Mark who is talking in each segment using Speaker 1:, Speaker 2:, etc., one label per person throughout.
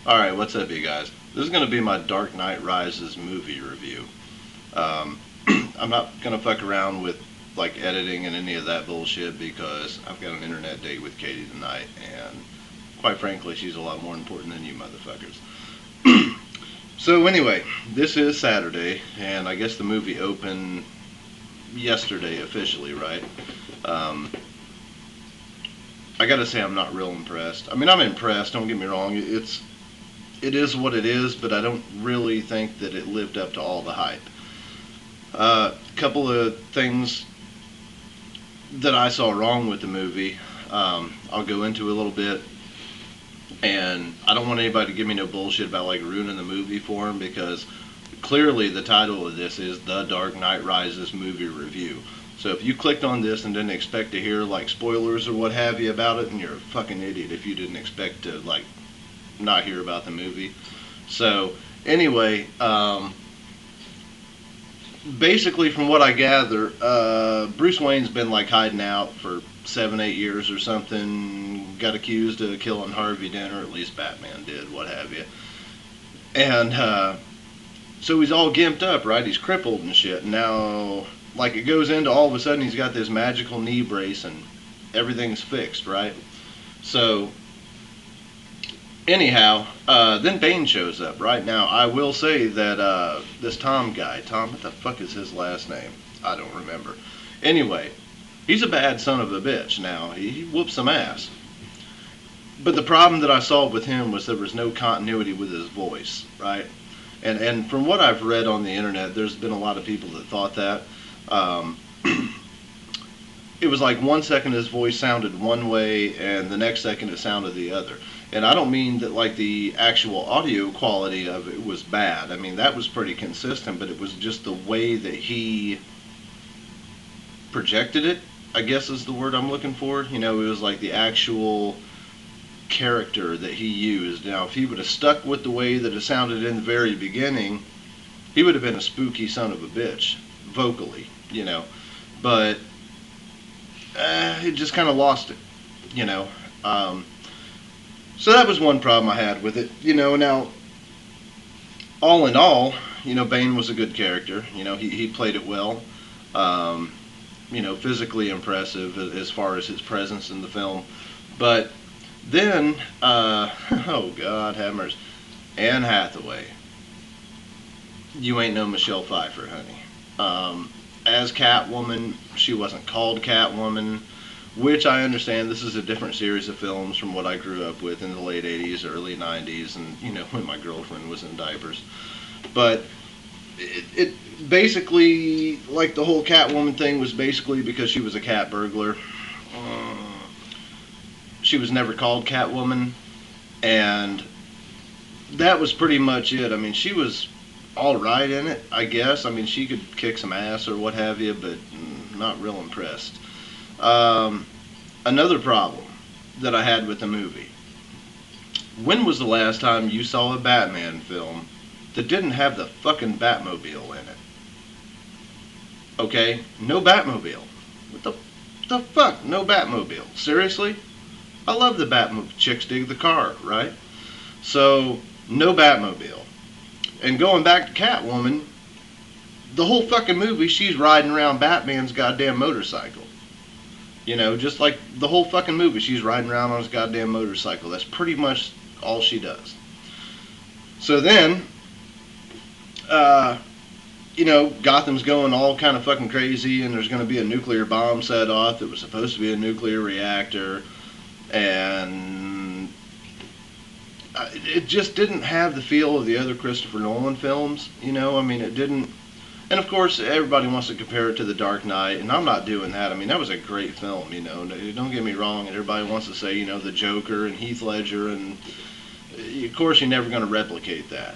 Speaker 1: Alright, what's up, you guys? This is going to be my Dark Knight Rises movie review. Um, I'm not going to fuck around with like editing and any of that bullshit because I've got an internet date with Katie tonight, and quite frankly, she's a lot more important than you motherfuckers. So, anyway, this is Saturday, and I guess the movie opened yesterday officially, right? Um, I gotta say, I'm not real impressed. I mean, I'm impressed, don't get me wrong. It is what it is, but I don't really think that it lived up to all the hype. A couple of things that I saw wrong with the movie, I'll go into a little bit, and I don't want anybody to give me no bullshit about like ruining the movie for them because clearly the title of this is The Dark Knight Rises movie review. So if you clicked on this and didn't expect to hear like spoilers or what have you about it, then you're a fucking idiot if you didn't expect to like not hear about the movie. So anyway, basically from what I gather, Bruce Wayne's been like hiding out for 7, 8 years or something. Got accused of killing Harvey Dent, or at least Batman did, what have you. And so he's all gimped up, right? He's crippled and shit. Now, like it goes into all of a sudden he's got this magical knee brace and everything's fixed, right? So anyhow, then Bane shows up. Right now, I will say that this Tom guy, Tom, what the fuck is his last name? I don't remember. Anyway, he's a bad son of a bitch. Now he whoops some ass. But the problem that I saw with him was there was no continuity with his voice, right? And from what I've read on the internet, there's been a lot of people that thought that. Um, it was like 1 second his voice sounded one way and the next second it sounded the other. And I don't mean that like the actual audio quality of it was bad. I mean that was pretty consistent, but it was just the way that he projected it, I guess is the word I'm looking for. You know, it was like the actual character that he used. Now, if he would have stuck with the way that it sounded in the very beginning, he would have been a spooky son of a bitch vocally, you know. But it just kind of lost it, you know. So that was one problem I had with it, you know. Now, all in all, you know, Bane was a good character. You know, he played it well. Um, you know, physically impressive as far as his presence in the film. But then, oh God, have mercy, Anne Hathaway. You ain't no Michelle Pfeiffer, honey. As Catwoman, she wasn't called Catwoman, which I understand. This is a different series of films from what I grew up with in the late 80s, early 90s, and, you know, when my girlfriend was in diapers. But it basically, like the whole Catwoman thing was basically because she was a cat burglar. She was never called Catwoman, and that was pretty much it. I mean, she was all right in it, I guess. I mean, she could kick some ass or what have you, but not real impressed. Um, Another problem that I had with the movie. When was the last time you saw a Batman film that didn't have the fucking Batmobile in it? Okay? No Batmobile. What the fuck? No Batmobile. Seriously? I love the Batmobile. Chicks dig the car, right? So, no Batmobile. And going back to Catwoman, the whole fucking movie, she's riding around Batman's goddamn motorcycle. You know, just like the whole fucking movie, she's riding around on his goddamn motorcycle. That's pretty much all she does. So then, uh, you know, Gotham's going all kind of fucking crazy, and there's going to be a nuclear bomb set off that was supposed to be a nuclear reactor, and it just didn't have the feel of the other Christopher Nolan films. You know, I mean, it didn't. And of course, everybody wants to compare it to The Dark Knight, and I'm not doing that. I mean, that was a great film, you know. Don't get me wrong. And everybody wants to say, you know, the Joker and Heath Ledger, and of course, you're never going to replicate that.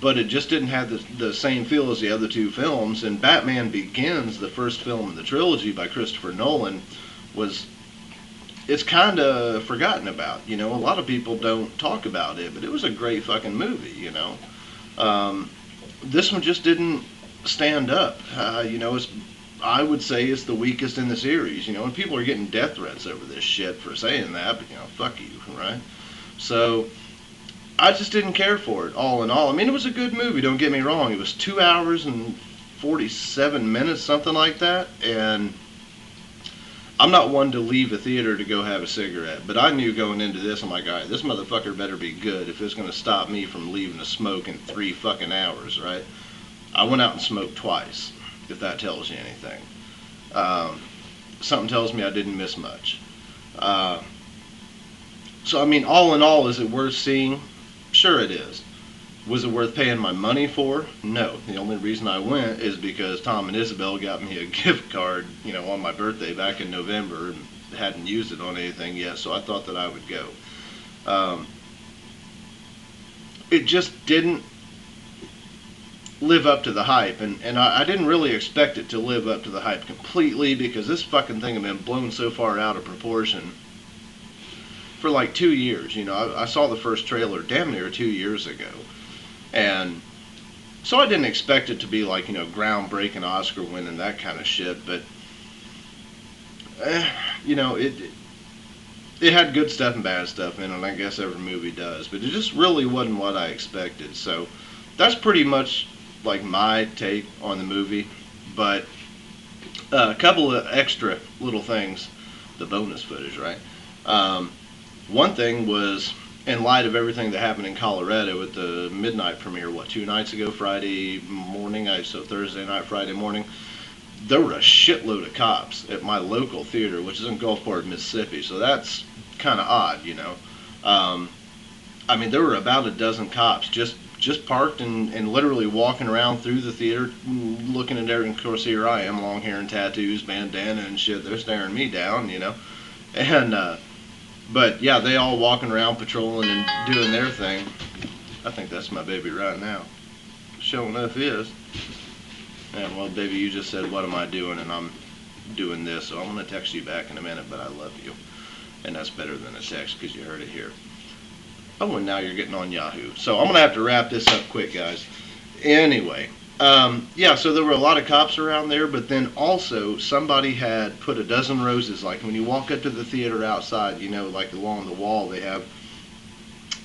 Speaker 1: But it just didn't have the same feel as the other two films. And Batman Begins, the first film in the trilogy by Christopher Nolan, was it's kind of forgotten about. You know, a lot of people don't talk about it, but it was a great fucking movie. You know, this one just didn't stand up. You know, I would say it's the weakest in the series. You know, and people are getting death threats over this shit for saying that, but you know, fuck you, right? So I just didn't care for it, all in all. I mean, it was a good movie, don't get me wrong. It was 2 hours and 47 minutes, something like that. And I'm not one to leave a theater to go have a cigarette, but I knew going into this, I'm like, all right, this motherfucker better be good if it's going to stop me from leaving a smoke in 3 fucking hours, right? I went out and smoked twice, if that tells you anything. Um, Something tells me I didn't miss much. Uh, so, I mean, all in all, is it worth seeing? Sure it is. Was it worth paying my money for? No. The only reason I went is because Tom and Isabel got me a gift card, on my birthday back in November, and hadn't used it on anything yet, so I thought that I would go. Um, it just didn't live up to the hype, and I didn't really expect it to live up to the hype completely, because this fucking thing had been blown so far out of proportion for like 2 years. I saw the first trailer damn near 2 years ago, and so I didn't expect it to be like, groundbreaking, Oscar winning, that kind of shit, but it had good stuff and bad stuff in it, and I guess every movie does, but it just really wasn't what I expected. So that's pretty much like my take on the movie. But a couple of extra little things, the bonus footage, right? One thing was, in light of everything that happened in Colorado at the midnight premiere, 2 nights ago, Friday morning, so Thursday night, Friday morning, there were a shitload of cops at my local theater, which is in Gulfport, Mississippi, so that's kind of odd. I mean, there were about a dozen cops just parked and literally walking around through the theater, looking at everything. Of course, here I am, long hair and tattoos, bandana and shit. They're staring me down, and but yeah, they all walking around patrolling and doing their thing. I think that's my baby right now. Sure enough is. And well, baby, you just said, what am I doing? And I'm doing this, so I'm going to text you back in a minute, but I love you. And that's better than a text because you heard it here. Oh, and now you're getting on Yahoo. So I'm going to have to wrap this up quick, guys. Anyway, yeah, so there were a lot of cops around there, but then also somebody had put a dozen roses. Like when you walk up to the theater outside, like along the wall, they have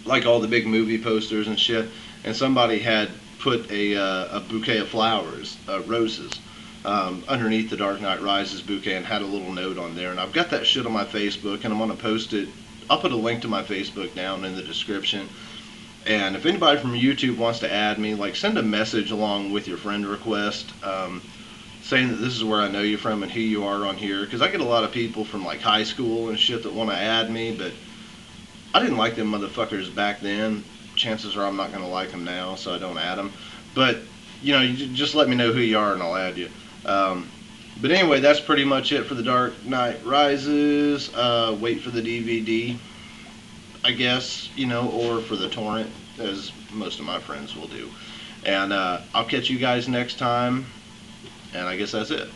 Speaker 1: like all the big movie posters and shit. And somebody had put a bouquet of flowers, roses, underneath the Dark Knight Rises bouquet, and had a little note on there. And I've got that shit on my Facebook, and I'm going to post it. I'll put a link to my Facebook down in the description. And if anybody from YouTube wants to add me, like, send a message along with your friend request, saying that this is where I know you from and who you are on here. Because I get a lot of people from like high school and shit that want to add me, but I didn't like them motherfuckers back then. Chances are I'm not going to like them now, so I don't add them. But, you just let me know who you are and I'll add you. But anyway, that's pretty much it for The Dark Knight Rises. Wait for the DVD, I guess, or for the torrent, as most of my friends will do. And I'll catch you guys next time, and I guess that's it.